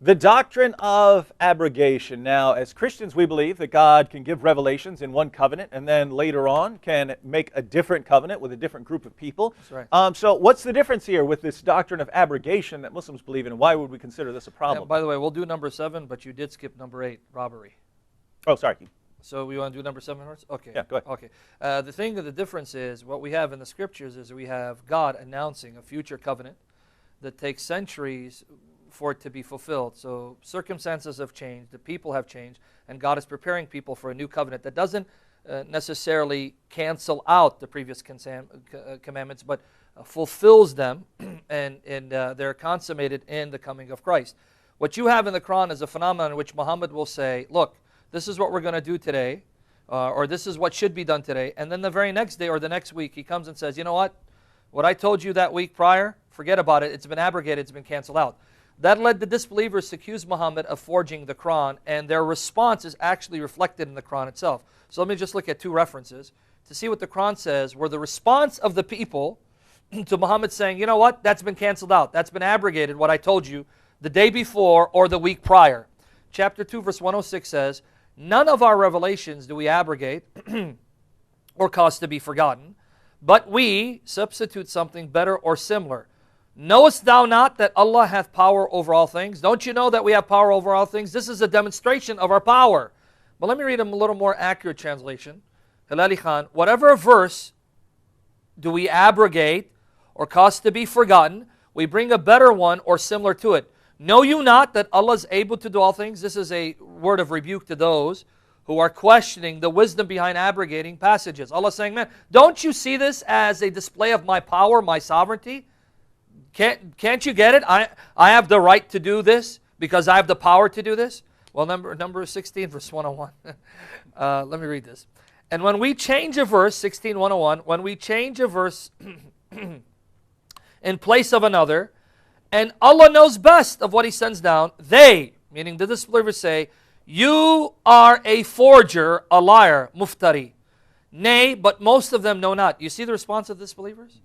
The doctrine of abrogation. Now, as Christians, we believe that God can give revelations in one covenant and then later on can make a different covenant with a different group of people. That's right. So what's the difference here with this doctrine of abrogation that Muslims believe in, and why would we consider this a problem? By the way, we'll do number 7, but you did skip number 8, robbery. Oh, sorry. So we want to do number 7 first? Okay. Yeah, go ahead. Okay. The difference is, what we have in the scriptures is we have God announcing a future covenant that takes centuries for it to be fulfilled. So circumstances have changed, the people have changed, and God is preparing people for a new covenant that doesn't necessarily cancel out the previous commandments, but fulfills them, and they're consummated in the coming of Christ. What you have in the Quran is a phenomenon in which Muhammad will say, look, this is what we're going to do today, or this is what should be done today, and then the very next day or the next week he comes and says, you know what I told you that week prior, forget about it, it's been abrogated, it's been canceled out. That led the disbelievers to accuse Muhammad of forging the Quran, and their response is actually reflected in the Quran itself. So let me just look at 2 references to see what the Quran says, where the response of the people to Muhammad saying, you know what, that's been canceled out, that's been abrogated, what I told you the day before or the week prior. Chapter 2, verse 106 says, none of our revelations do we abrogate or cause to be forgotten, but we substitute something better or similar. Knowest thou not that Allah hath power over all things? Don't you know that we have power over all things? This is a demonstration of our power. But let me read a little more accurate translation. Hilali Khan, whatever verse do we abrogate or cause to be forgotten, we bring a better one or similar to it. Know you not that Allah is able to do all things? This is a word of rebuke to those who are questioning the wisdom behind abrogating passages. Allah is saying, man, don't you see this as a display of my power, my sovereignty? Can't you get it? I have the right to do this because I have the power to do this. Well, number 16, verse 101. Let me read this. And when we change a verse, 16:101, when we change a verse in place of another, and Allah knows best of what He sends down, they, meaning the disbelievers, say, you are a forger, a liar, muftari. Nay, but most of them know not. You see the response of disbelievers?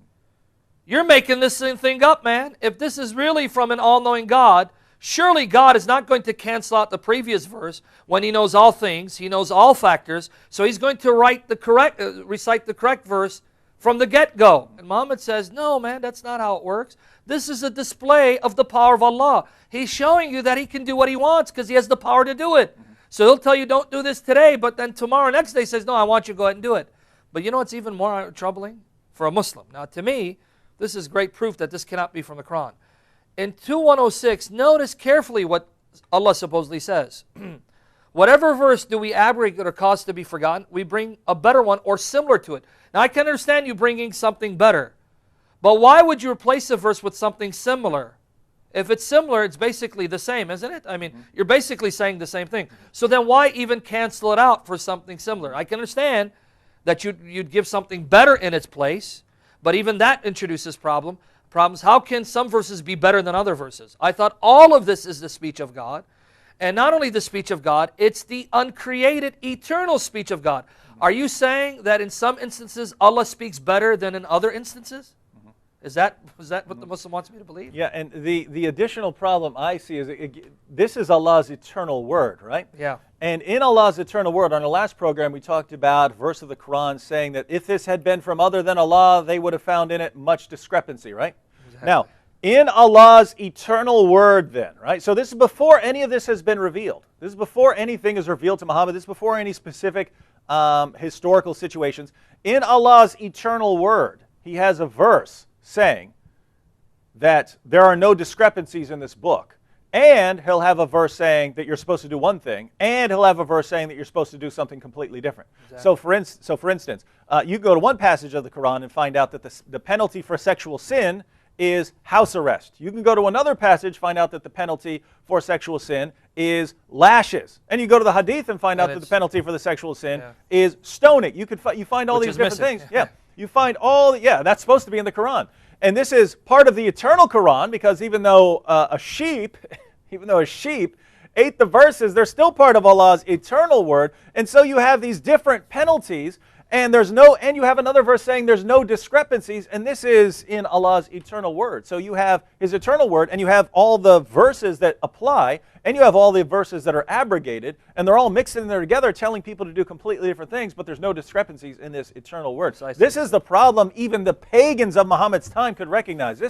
You're making this thing up, man. If this is really from an all-knowing God, surely God is not going to cancel out the previous verse when He knows all things. He knows all factors. So He's going to recite the correct verse from the get-go. And Muhammad says, no, man, that's not how it works. This is a display of the power of Allah. He's showing you that He can do what He wants because He has the power to do it. So He'll tell you, don't do this today, but then tomorrow, next day, says, no, I want you to go ahead and do it. But you know what's even more troubling? For a Muslim. Now, to me, this is great proof that this cannot be from the Quran. In 2:106, notice carefully what Allah supposedly says. Whatever verse do we abrogate or cause to be forgotten, we bring a better one or similar to it. Now, I can understand you bringing something better. But why would you replace a verse with something similar? If it's similar, it's basically the same, isn't it? I mean, you're basically saying the same thing. So then why even cancel it out for something similar? I can understand that you'd give something better in its place, but even that introduces problems. How can some verses be better than other verses? I thought all of this is the speech of God. And not only the speech of God, it's the uncreated, eternal speech of God. Are you saying that in some instances Allah speaks better than in other instances? Is that what the Muslim wants me to believe? Yeah, and the additional problem I see is this is Allah's eternal word, right? Yeah. And in Allah's eternal word, on the last program we talked about a verse of the Quran saying that if this had been from other than Allah, they would have found in it much discrepancy, right? Exactly. Now, in Allah's eternal word then, right? So this is before any of this has been revealed. This is before anything is revealed to Muhammad. This is before any specific historical situations. In Allah's eternal word, He has a verse saying that there are no discrepancies in this book. And He'll have a verse saying that you're supposed to do one thing, and He'll have a verse saying that you're supposed to do something completely different. Exactly. So for instance, you go to one passage of the Quran and find out that the penalty for sexual sin is house arrest. You can go to another passage, find out that the penalty for sexual sin is lashes. And you go to the hadith and find out that the penalty for the sexual sin is stoning. You find all these different things. Yeah. You find that's supposed to be in the Quran. And this is part of the eternal Quran, because even though a sheep ate the verses, they're still part of Allah's eternal word. And so you have these different penalties. And you have another verse saying there's no discrepancies, and this is in Allah's eternal word. So you have His eternal word, and you have all the verses that apply, and you have all the verses that are abrogated, and they're all mixed in there together, telling people to do completely different things, but there's no discrepancies in this eternal word. Precisely. This is the problem even the pagans of Muhammad's time could recognize.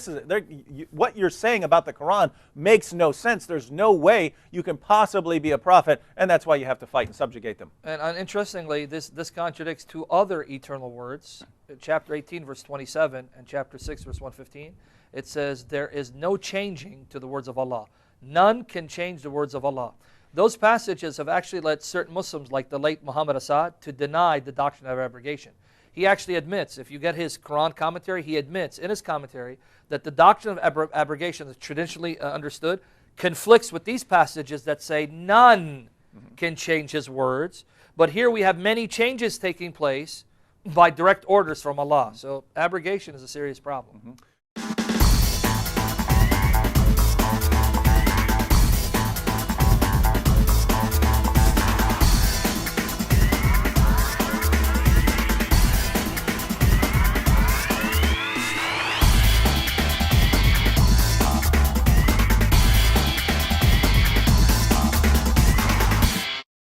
What you're saying about the Quran makes no sense. There's no way you can possibly be a prophet, and that's why you have to fight and subjugate them. And interestingly, this contradicts two other eternal words. Chapter 18, verse 27, and chapter 6, verse 115. It says, there is no changing to the words of Allah. None can change the words of Allah. Those passages have actually led certain Muslims, like the late Muhammad Asad, to deny the doctrine of abrogation. He actually admits, if you get his Quran commentary, he admits in his commentary that the doctrine of abrogation that's traditionally understood conflicts with these passages that say none can change his words. But here we have many changes taking place by direct orders from Allah. So abrogation is a serious problem.